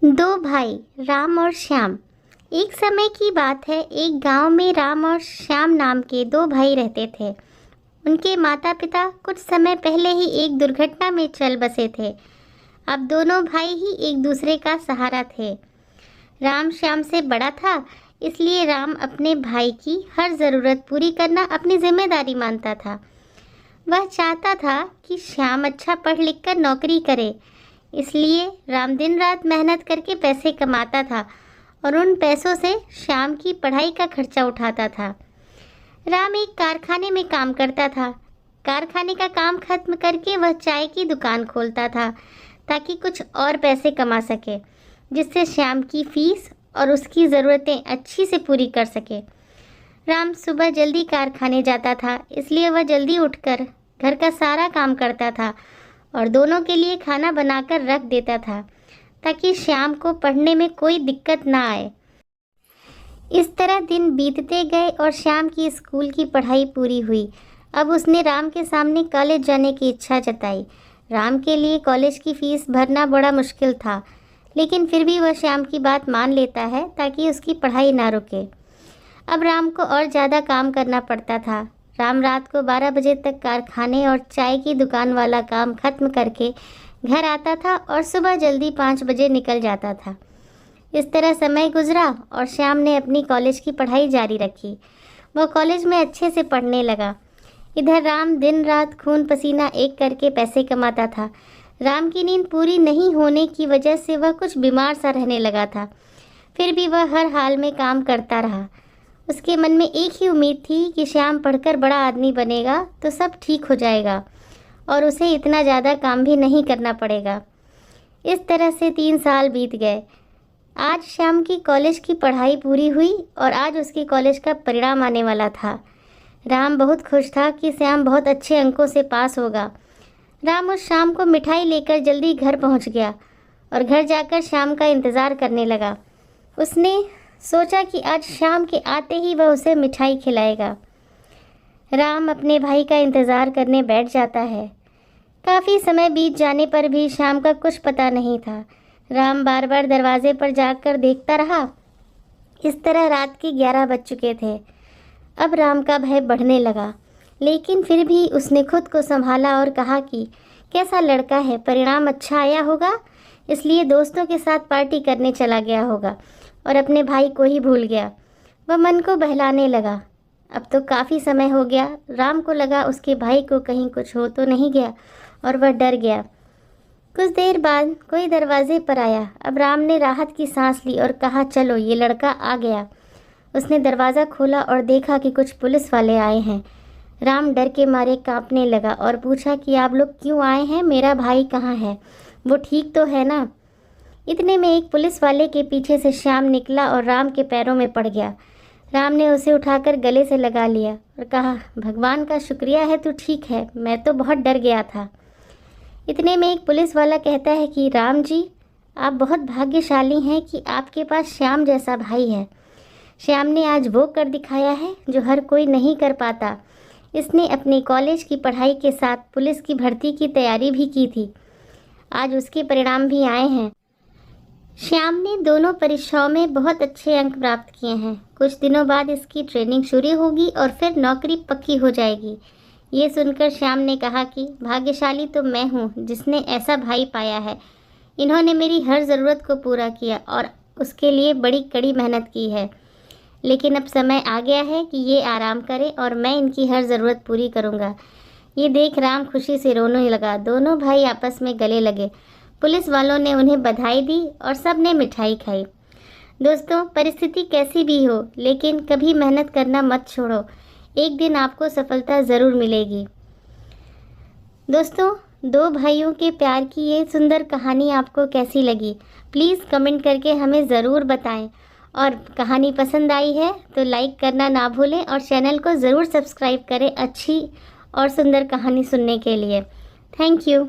दो भाई राम और श्याम। एक समय की बात है, एक गांव में राम और श्याम नाम के दो भाई रहते थे। उनके माता पिता कुछ समय पहले ही एक दुर्घटना में चल बसे थे। अब दोनों भाई ही एक दूसरे का सहारा थे। राम श्याम से बड़ा था, इसलिए राम अपने भाई की हर ज़रूरत पूरी करना अपनी जिम्मेदारी मानता था। वह चाहता था कि श्याम अच्छा पढ़ लिख कर नौकरी करे, इसलिए राम दिन रात मेहनत करके पैसे कमाता था और उन पैसों से श्याम की पढ़ाई का खर्चा उठाता था। राम एक कारखाने में काम करता था। कारखाने का काम खत्म करके वह चाय की दुकान खोलता था ताकि कुछ और पैसे कमा सके, जिससे श्याम की फीस और उसकी ज़रूरतें अच्छी से पूरी कर सके। राम सुबह जल्दी कारखाने जाता था, इसलिए वह जल्दी उठकर घर का सारा काम करता था और दोनों के लिए खाना बनाकर रख देता था ताकि श्याम को पढ़ने में कोई दिक्कत ना आए। इस तरह दिन बीतते गए और श्याम की स्कूल की पढ़ाई पूरी हुई। अब उसने राम के सामने कॉलेज जाने की इच्छा जताई। राम के लिए कॉलेज की फ़ीस भरना बड़ा मुश्किल था, लेकिन फिर भी वह श्याम की बात मान लेता है ताकि उसकी पढ़ाई ना रुके। अब राम को और ज़्यादा काम करना पड़ता था। राम रात को 12 बजे तक कारखाने और चाय की दुकान वाला काम खत्म करके घर आता था और सुबह जल्दी 5 बजे निकल जाता था। इस तरह समय गुजरा और श्याम ने अपनी कॉलेज की पढ़ाई जारी रखी। वह कॉलेज में अच्छे से पढ़ने लगा। इधर राम दिन रात खून पसीना एक करके पैसे कमाता था। राम की नींद पूरी नहीं होने की वजह से वह कुछ बीमार सा रहने लगा था। फिर भी वह हर हाल में काम करता रहा। उसके मन में एक ही उम्मीद थी कि श्याम पढ़कर बड़ा आदमी बनेगा तो सब ठीक हो जाएगा और उसे इतना ज़्यादा काम भी नहीं करना पड़ेगा। इस तरह से 3 साल बीत गए। आज श्याम की कॉलेज की पढ़ाई पूरी हुई और आज उसके कॉलेज का परिणाम आने वाला था। राम बहुत खुश था कि श्याम बहुत अच्छे अंकों से पास होगा। राम उस शाम को मिठाई लेकर जल्दी घर पहुंच गया और घर जाकर श्याम का इंतज़ार करने लगा। उसने सोचा कि आज शाम के आते ही वह उसे मिठाई खिलाएगा। राम अपने भाई का इंतज़ार करने बैठ जाता है। काफ़ी समय बीत जाने पर भी शाम का कुछ पता नहीं था। राम बार बार दरवाजे पर जाकर देखता रहा। इस तरह रात के 11 बज चुके थे। अब राम का भय बढ़ने लगा, लेकिन फिर भी उसने खुद को संभाला और कहा कि कैसा लड़का है, परिणाम अच्छा आया होगा, इसलिए दोस्तों के साथ पार्टी करने चला गया होगा और अपने भाई को ही भूल गया। वह मन को बहलाने लगा। अब तो काफ़ी समय हो गया। राम को लगा उसके भाई को कहीं कुछ हो तो नहीं गया और वह डर गया। कुछ देर बाद कोई दरवाजे पर आया। अब राम ने राहत की सांस ली और कहा, चलो ये लड़का आ गया। उसने दरवाज़ा खोला और देखा कि कुछ पुलिस वाले आए हैं। राम डर के मारे कांपने लगा और पूछा कि आप लोग क्यों आए हैं, मेरा भाई कहाँ है, वो ठीक तो है ना। इतने में एक पुलिस वाले के पीछे से श्याम निकला और राम के पैरों में पड़ गया। राम ने उसे उठाकर गले से लगा लिया और कहा, भगवान का शुक्रिया है तू ठीक है, मैं तो बहुत डर गया था। इतने में एक पुलिस वाला कहता है कि राम जी, आप बहुत भाग्यशाली हैं कि आपके पास श्याम जैसा भाई है। श्याम ने आज वो कर दिखाया है जो हर कोई नहीं कर पाता। इसने अपने कॉलेज की पढ़ाई के साथ पुलिस की भर्ती की तैयारी भी की थी। आज उसके परिणाम भी आए हैं। श्याम ने दोनों परीक्षाओं में बहुत अच्छे अंक प्राप्त किए हैं। कुछ दिनों बाद इसकी ट्रेनिंग शुरू होगी और फिर नौकरी पक्की हो जाएगी। ये सुनकर श्याम ने कहा कि भाग्यशाली तो मैं हूँ जिसने ऐसा भाई पाया है। इन्होंने मेरी हर ज़रूरत को पूरा किया और उसके लिए बड़ी कड़ी मेहनत की है। लेकिन अब समय आ गया है कि ये आराम करें और मैं इनकी हर ज़रूरत पूरी करूँगा। ये देख राम खुशी से रोने लगा। दोनों भाई आपस में गले लगे। पुलिस वालों ने उन्हें बधाई दी और सब ने मिठाई खाई। दोस्तों, परिस्थिति कैसी भी हो, लेकिन कभी मेहनत करना मत छोड़ो। एक दिन आपको सफलता ज़रूर मिलेगी। दोस्तों, दो भाइयों के प्यार की ये सुंदर कहानी आपको कैसी लगी, प्लीज़ कमेंट करके हमें ज़रूर बताएं। और कहानी पसंद आई है तो लाइक करना ना भूलें और चैनल को ज़रूर सब्सक्राइब करें अच्छी और सुंदर कहानी सुनने के लिए। Thank you.